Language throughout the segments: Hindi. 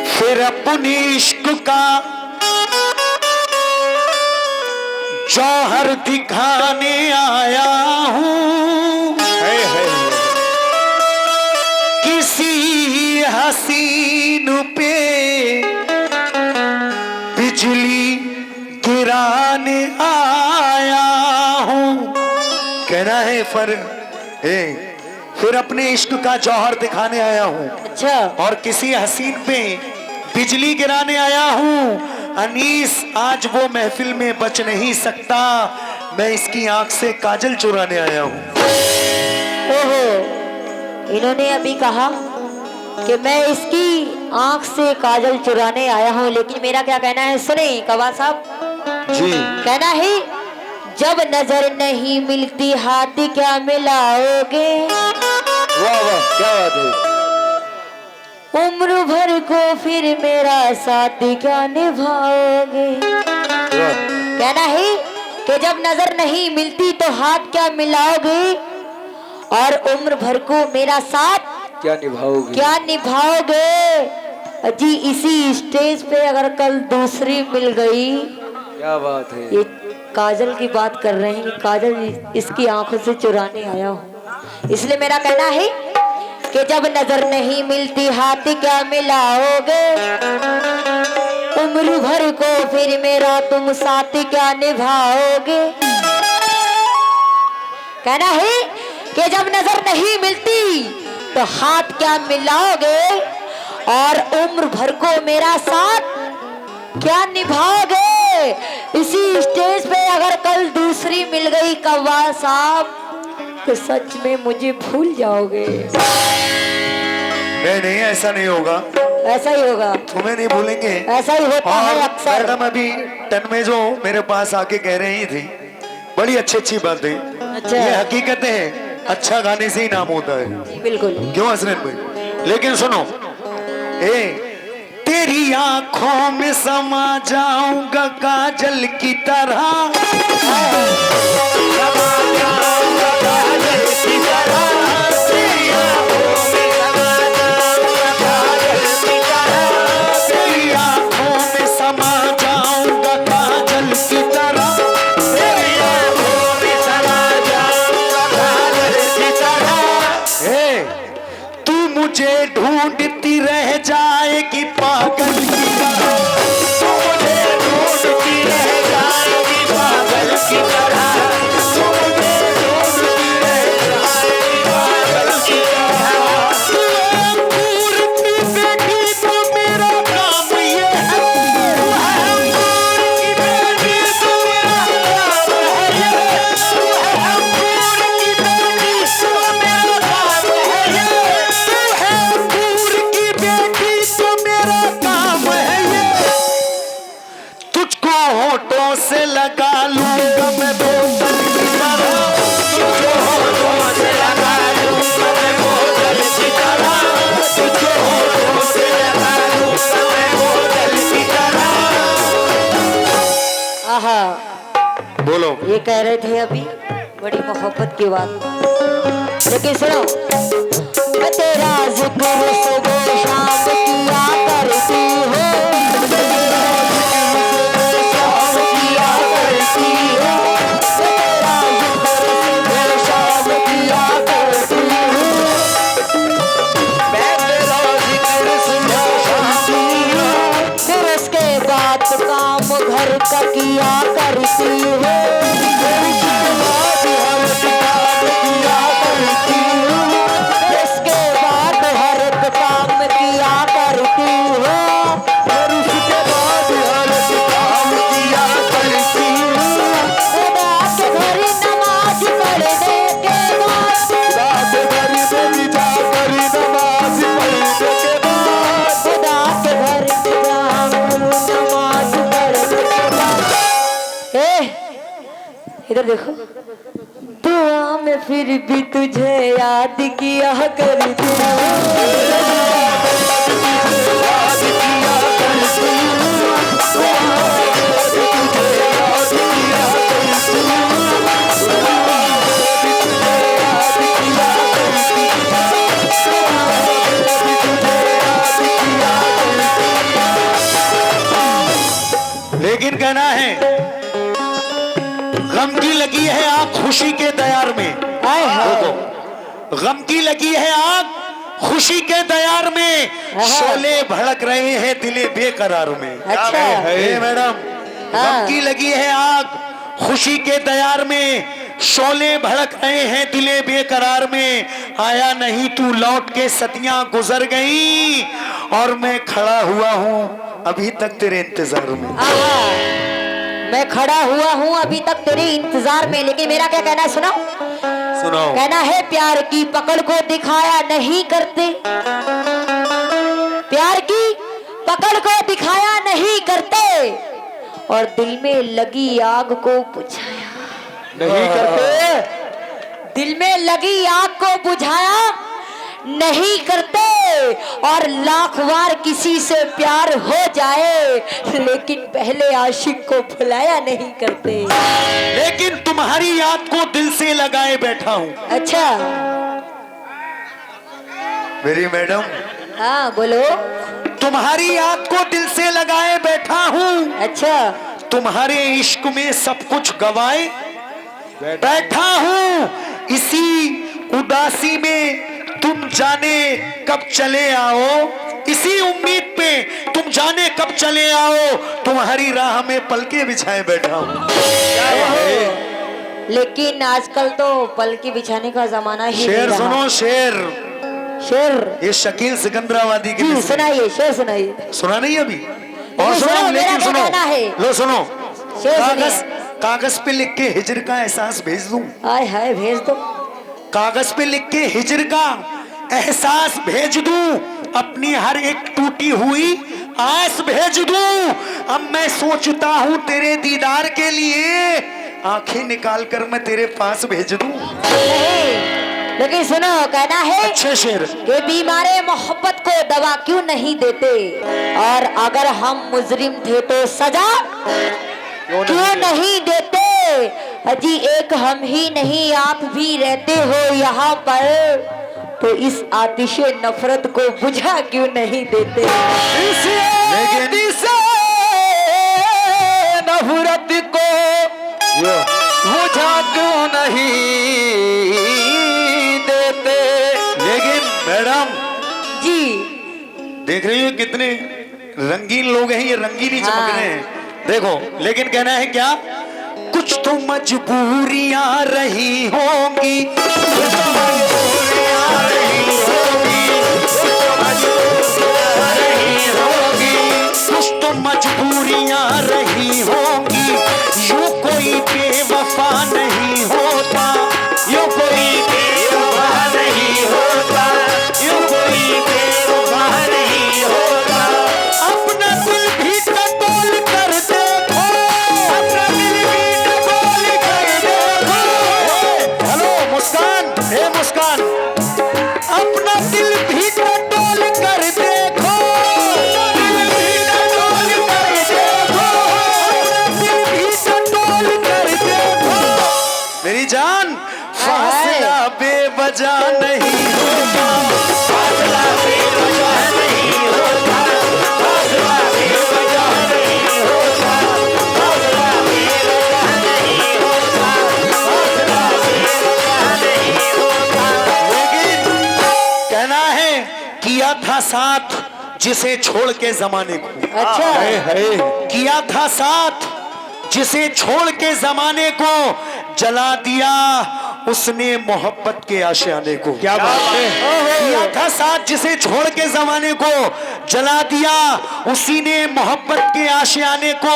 फिर अपने इश्क का जौहर दिखाने आया हूँ। किसी हसीन पे बिजली गिराने आया हूँ। कहना है फिर अपने इश्क का जौहर दिखाने आया हूँ। अच्छा। और किसी हसीन पे बिजली गिराने आया हूँ। अनीस आज वो महफिल में बच नहीं सकता, मैं इसकी आंख से काजल चुराने आया हूँ। ओहो, इन्होंने अभी कहा कि मैं इसकी आंख से काजल चुराने आया हूँ, लेकिन मेरा क्या कहना है सुने कवा साहब जी। कहना है जब नजर नहीं मिलती हाथ क्या मिलाओगे। वाह वाह क्या बात है। उम्र भर को फिर मेरा साथ क्या निभाओगे। कहना है कि जब नजर नहीं मिलती तो हाथ क्या मिलाओगे और उम्र भर को मेरा साथ क्या निभाओगे। जी इसी स्टेज पे अगर कल दूसरी मिल गई। क्या बात है। ये काजल की बात कर रहे हैं, काजल इसकी आंखों से चुराने आया हूँ। इसलिए मेरा कहना है कि जब नजर नहीं मिलती हाथ क्या मिलाओगे, उम्र भर को फिर मेरा तुम साथ क्या निभाओगे। कहना है कि जब नजर नहीं मिलती तो हाथ क्या मिलाओगे और उम्र भर को मेरा साथ क्या निभाओगे। इसी स्टेज पे अगर कल दूसरी मिल गई कव्वा साहब तो सच में मुझे भूल जाओगे। नहीं ऐसा नहीं होगा। ऐसा ही होगा। तुम्हें नहीं भूलेंगे। ऐसा ही होता है अक्सर। मैडम अभी टन में जो मेरे पास आके कह रही थी बड़ी अच्छी बात है। अच्छा। ये हकीकत है, अच्छा गाने से ही नाम होता है। बिल्कुल। क्यों हसनैन भाई। लेकिन सुनो तेरी आंखों में समा जाऊंगा काजल की तरह, समा जाऊंगा काजल की तरह। तेरी आंखों में समा जाऊंगा काजल की तरह, तेरी आंखों में समा जाऊंगा काजल की तरह, तेरी आंखों में समा जाऊंगा काजल की तरह। तू मुझे ढूंढती रह जाएगी पागल की तरह, तू मुझे ढूंढती रह जाएगी पागल की तरह, तू मुझे ढूंढती रह जाएगी पागल की तरह। तू अंगूर की बेटी तो मेरा काम ये है, तू अंगूर की बेटी तो मेरा काम है ये, तू अंगूर की बेटी तो मेरा काम है ये, तू अंगूर की बेटी तो मेरा काम है ये। तुझको होठों से लगा लूंगा मैं बोतल की तरह, तुझको होठों से लगा लूंगा मैं बोतल की तरह, तुझको होठों से लगा लूंगा मैं बोतल की तरह। आहा, बोलो। ये कह रहे थे अभी बड़ी मोहब्बत की बात, लेकिन सुनो मैं तेरा जिक्र सुबह शाम किया करती हूँ, शाम किया करती हूँ, तेरा जिक्र सुबह शाम किया करती हूँ, मैं तेरा जिक्र सुबह शाम हूँ, फिर उसके बाद काम घर का किया करती हूँ, इसके बाद हर एक काम किया करती हूँ, और उसके बाद हर काम किया करती हूँ। खुदा के घर नमाज पढ़ने के बाद, रात भर में जाकर नमाज पढ़ने के बाद, खुदा के घर जाकर नमाज पढ़ने के बाद। इधर देखो, दुआ में फिर भी तुझे याद किया करती खुशी के दयार में। हाय हाय। देखो, गम की लगी है आग, खुशी के दयार में शोले भड़क रहे हैं दिले बेकरार में। अच्छा। हे मैडम, गम की लगी है आग, खुशी के दयार में शोले भड़क रहे हैं दिले बेकरार में। आया नहीं तू लौट के सदियां गुजर गई और मैं खड़ा हुआ हूँ अभी तक तेरे इंतजार में। मैं खड़ा हुआ हूँ अभी तक तेरे इंतजार में। लेकिन मेरा क्या कहना है, सुनो सुनाओ। कहना है प्यार की पकड़ को दिखाया नहीं करते, प्यार की पकड़ को दिखाया नहीं करते, और दिल में लगी आग को बुझाया नहीं करते, दिल में लगी आग को बुझाया नहीं करते। और लाख बार किसी से प्यार हो जाए लेकिन पहले आशिक को भुलाया नहीं करते। लेकिन तुम्हारी याद को दिल से लगाए बैठा हूँ। अच्छा। मेरी मैडम, हाँ बोलो। तुम्हारी याद को दिल से लगाए बैठा हूँ। अच्छा। तुम्हारे इश्क में सब कुछ गवाए बैठा हूँ। इसी उदासी में तुम जाने कब चले आओ, इसी उम्मीद पे तुम जाने कब चले आओ। तुम्हारी राह में पलके बिछाए बैठा हूँ। लेकिन आजकल तो पलकी बिछाने का जमाना ही शेर नहीं रहा। सुनो, शेर। शेर ये शकील सिकंदराबादी की जी सुनाइए, शेर सुनाइए। सुना नहीं अभी? और नहीं, सुनो, सुनो, लेकिन मेरा सुनो, कहना है। लो सुनो। शेर कागज सुनिए। कागज पे लिख के हिजर का एहसास भेज दूं। हाय हाय, भेज दो। कागज पे लिख के हिजर का एहसास भेज दूं, अपनी हर एक टूटी हुई आस भेज दूं। अब मैं सोचता हूँ तेरे दीदार के लिए आंखें निकाल कर मैं तेरे पास भेज दूं। नहीं, लेकिन सुनो कहना है अच्छे शेर। कि बीमारे मोहब्बत को दवा क्यों नहीं देते, और अगर हम मुजरिम थे तो सजा क्यों नहीं देते। अजी एक हम ही नहीं आप भी रहते हो यहाँ पर, तो इस आतिशे नफरत को बुझा क्यों नहीं देते। लेकिन नफरत को बुझा क्यों नहीं देते। लेकिन मैडम जी देख रही हो कितने रंगीन लोग हैं, ये रंगीन ही चमक रहे हैं। देखो, लेकिन कहना है क्या, कुछ तो मजबूरियां रही होंगी, कुछ तो मजबूरियां रही होंगी, कुछ तो मजबूरियां रही होंगी, कुछ तो मजबूरियां रही होंगी। यूं कोई बेवफा नहीं होता, यूं कोई बेवफा नहीं होता, यूं कोई बेवफा नहीं होता। अपना दिल भी टटोल कर देखो, अपना दिल भी टटोल कर देखो। हेलो मुस्कान, हे मुस्कान, अपना दिल भी टटोल कर देखो, दिल भी टटोल कर देखो, दिल भी टटोल कर देखो। मेरी जान, फासला बेवजह नहीं होता, फासला बेवजह नहीं होता, फासला बेवजह नहीं होता, फासला बेवजह नहीं होता, फासला बेवजह नहीं होता। लेकिन कहना है, किया था साथ जिसे छोड़ के जमाने को। अच्छा। किया था साथ जिसे छोड़ के जमाने को, जला दिया उसने मोहब्बत के आशियाने को। क्या बात है। किया था साथ जिसे छोड़ के जमाने को, जला दिया उसी ने मोहब्बत के आशियाने को।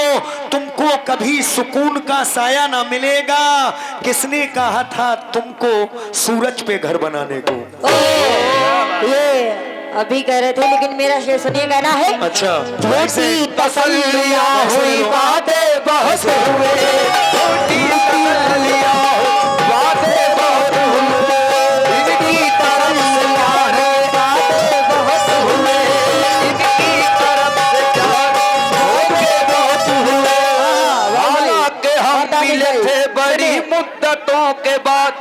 तुमको कभी सुकून का साया ना मिलेगा, किसने कहा था तुमको सूरज पे घर बनाने को। ये अभी कह रहे थे, लेकिन मेरा शेर सुनिए। कहना है अच्छा, झूठी तसल्लियां हुई बातें बहुत हुए, झूठी तसल्लियां बातें बहुत हुए, इनकी तरफ से प्यारे बातें बहुत हुए, इनकी तरफ से प्यारे बहुत हुए। हालांकि हम मिले थे बड़ी मुद्दतों के बाद,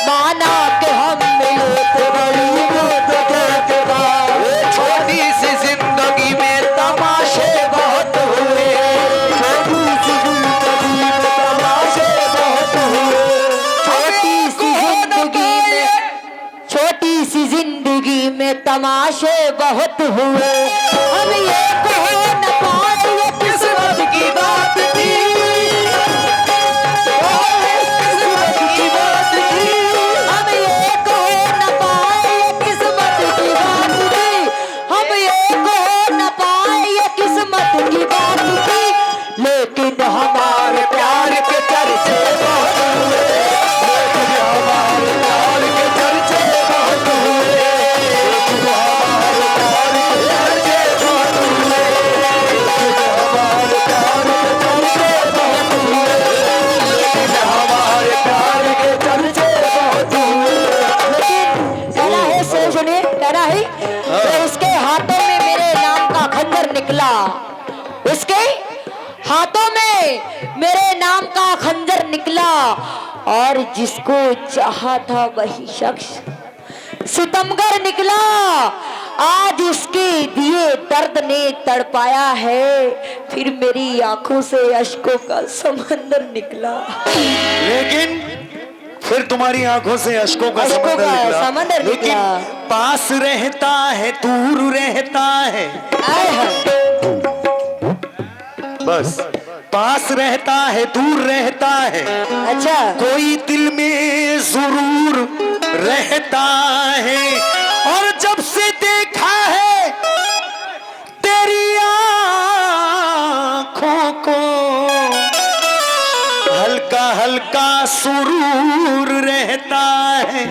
माना कि हम मिले थे बड़ी मुद्दतों के बाद, छोटी सी जिंदगी में तमाशे बहुत हुए, छोटी सी जिंदगी में तमाशे बहुत हुए, छोटी तमाशे बहुत हुए, हम ये कह न पाए ये किस्मत की बात थी, किस्मत की बात थी, हम ये कह न पाए ये किस्मत की बात थी, हम ये कह न पाए ये किस्मत की बात थी, लेकिन हमारे प्यार के चर्चे बहुत हुए, लेकिन हमारे प्यार के चर्चे बहुत हुए, लेकिन हमारे प्यार के चर्चे बहुत हुए, लेकिन हमारे प्यार के चर्चे बहुत हुए, लेकिन हमारे प्यार के चर्चे बहुत हुए। लेकिन कहना है से सुनिए, कहना है तो उसके हाथों में मेरे नाम का खंजर निकला, उसके हाथों में मेरे नाम का खंजर निकला, और जिसको चाहा था वही शख्स सितमगर निकला, आज उसके दिए दर्द ने तड़पाया है, फिर मेरी आंखों से अश्कों का समंदर निकला। लेकिन फिर तुम्हारी आंखों से अश्कों का अश्कों का समंदर लेकिन निकला। पास रहता है दूर रहता है, आए हाय। बस पास रहता है दूर रहता है, अच्छा कोई दिल में जरूर रहता है, और जब से देखा है तेरी आंखों को हल्का हल्का सुरूर रहता है,